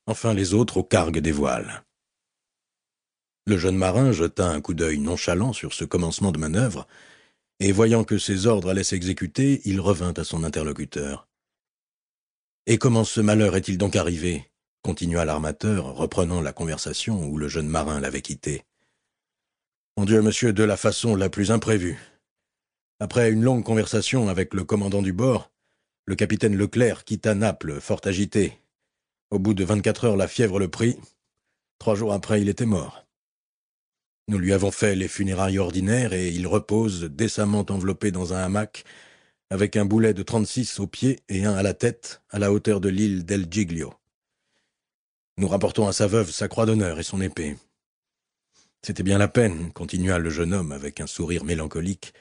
enfin les autres aux cargues des voiles. Le jeune marin jeta un coup d'œil nonchalant sur ce commencement de manœuvre, et voyant que ses ordres allaient s'exécuter, il revint à son interlocuteur. « Et comment ce malheur est-il donc arrivé ?» continua l'armateur, reprenant la conversation où le jeune marin l'avait quitté. « Mon Dieu, monsieur, de la façon la plus imprévue. Après une longue conversation avec le commandant du bord, le capitaine Leclerc quitta Naples, fort agité. Au bout de 24 heures, la fièvre le prit. 3 jours après, il était mort. Nous lui avons fait les funérailles ordinaires et il repose, décemment enveloppé dans un hamac, avec un boulet de 36 au pied et un à la tête, à la hauteur de l'île d'El Giglio. Nous rapportons à sa veuve sa croix d'honneur et son épée. C'était bien la peine, continua le jeune homme avec un sourire mélancolique,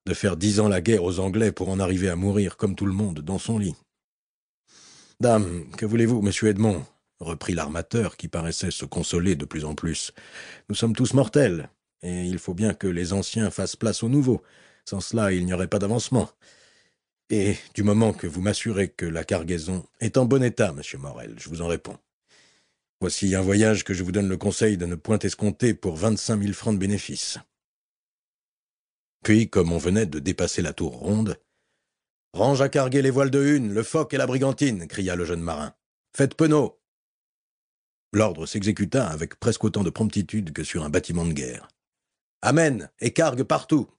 de faire 10 ans la guerre aux Anglais pour en arriver à mourir comme tout le monde dans son lit. « Dame, que voulez-vous, monsieur Edmond ?» reprit l'armateur qui paraissait se consoler de plus en plus. « Nous sommes tous mortels, et il faut bien que les anciens fassent place aux nouveaux. Sans cela, il n'y aurait pas d'avancement. Et du moment que vous m'assurez que la cargaison est en bon état, monsieur Morel, je vous en réponds. Voici un voyage que je vous donne le conseil de ne point escompter pour 25 000 francs de bénéfice. » Puis, comme on venait de dépasser la tour ronde, « Range à carguer les voiles de hune, le foc et la brigantine !» cria le jeune marin. « Faites penaud !» L'ordre s'exécuta avec presque autant de promptitude que sur un bâtiment de guerre. « Amen, et cargue partout !»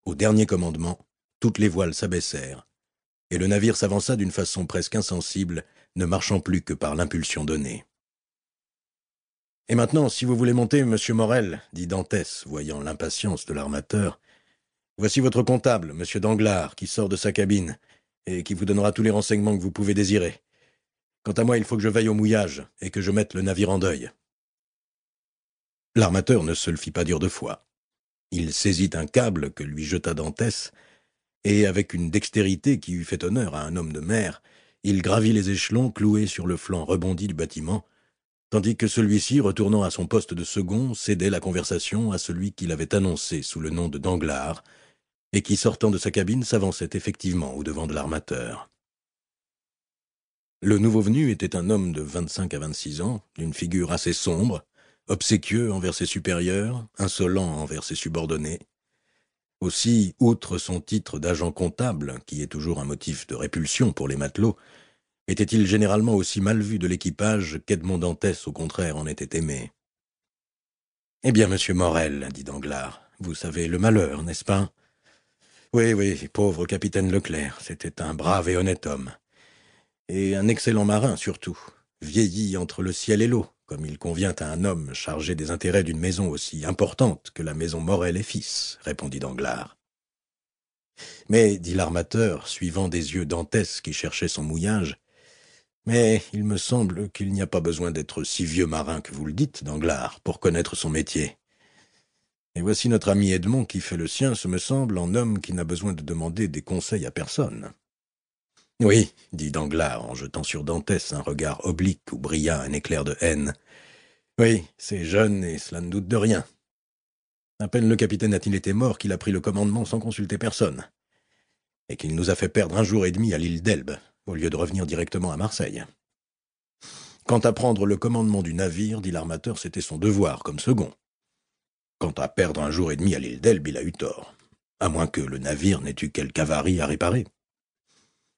Au dernier commandement, toutes les voiles s'abaissèrent, et le navire s'avança d'une façon presque insensible, ne marchant plus que par l'impulsion donnée. « Et maintenant, si vous voulez monter, monsieur Morel, dit Dantès, voyant l'impatience de l'armateur, voici votre comptable, monsieur Danglars, qui sort de sa cabine, et qui vous donnera tous les renseignements que vous pouvez désirer. Quant à moi, il faut que je veille au mouillage, et que je mette le navire en deuil. » L'armateur ne se le fit pas dur de foi. Il saisit un câble que lui jeta Dantès, et avec une dextérité qui eût fait honneur à un homme de mer, il gravit les échelons cloués sur le flanc rebondi du bâtiment, tandis que celui-ci, retournant à son poste de second, cédait la conversation à celui qui l'avait annoncé sous le nom de Danglars, et qui, sortant de sa cabine, s'avançait effectivement au-devant de l'armateur. Le nouveau venu était un homme de 25 à 26 ans, d'une figure assez sombre, obséquieux envers ses supérieurs, insolent envers ses subordonnés. Aussi, outre son titre d'agent comptable, qui est toujours un motif de répulsion pour les matelots, était-il généralement aussi mal vu de l'équipage qu'Edmond Dantès, au contraire, en était aimé. « Eh bien, monsieur Morel, dit Danglars, vous savez le malheur, n'est-ce pas ? » Oui, oui, pauvre capitaine Leclerc, c'était un brave et honnête homme. Et un excellent marin, surtout, vieilli entre le ciel et l'eau, comme il convient à un homme chargé des intérêts d'une maison aussi importante que la maison Morel et Fils, répondit Danglars. Mais, dit l'armateur, suivant des yeux Dantès qui cherchait son mouillage, mais il me semble qu'il n'y a pas besoin d'être si vieux marin que vous le dites, Danglars, pour connaître son métier. Et voici notre ami Edmond qui fait le sien, ce me semble, en homme qui n'a besoin de demander des conseils à personne. Oui, dit Danglars en jetant sur Dantès un regard oblique où brilla un éclair de haine. Oui, c'est jeune et cela ne doute de rien. À peine le capitaine a-t-il été mort qu'il a pris le commandement sans consulter personne, et qu'il nous a fait perdre 1 jour et demi à l'île d'Elbe, au lieu de revenir directement à Marseille. Quant à prendre le commandement du navire, dit l'armateur, c'était son devoir, comme second. Quant à perdre 1 jour et demi à l'île d'Elbe, il a eu tort, à moins que le navire n'ait eu quelque avarie à réparer.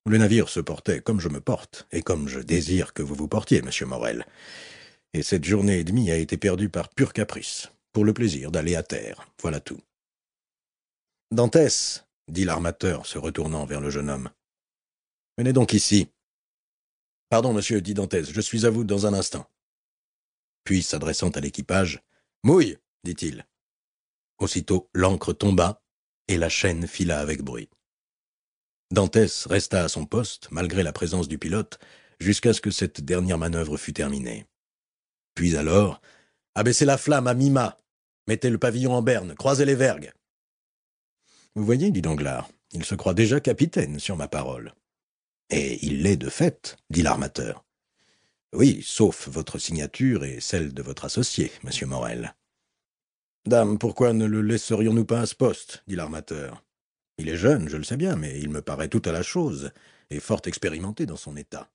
Le navire se portait comme je me porte, et comme je désire que vous vous portiez, monsieur Morel. Et cette journée et demie a été perdue par pur caprice, pour le plaisir d'aller à terre, voilà tout. « Dantès, dit l'armateur, se retournant vers le jeune homme. Venez donc ici. Pardon, monsieur, dit Dantès, je suis à vous dans un instant. Puis, s'adressant à l'équipage, mouille, dit-il. Aussitôt, l'ancre tomba, et la chaîne fila avec bruit. Dantès resta à son poste, malgré la présence du pilote, jusqu'à ce que cette dernière manœuvre fût terminée. Puis alors, abaissez la flamme à mi-mât, mettez le pavillon en berne, croisez les vergues. Vous voyez, dit Danglars, il se croit déjà capitaine, sur ma parole. Et il l'est de fait, dit l'armateur. Oui, sauf votre signature et celle de votre associé, monsieur Morel. Dame, pourquoi ne le laisserions-nous pas à ce poste, dit l'armateur. Il est jeune, je le sais bien, mais il me paraît tout à la chose, et fort expérimenté dans son état.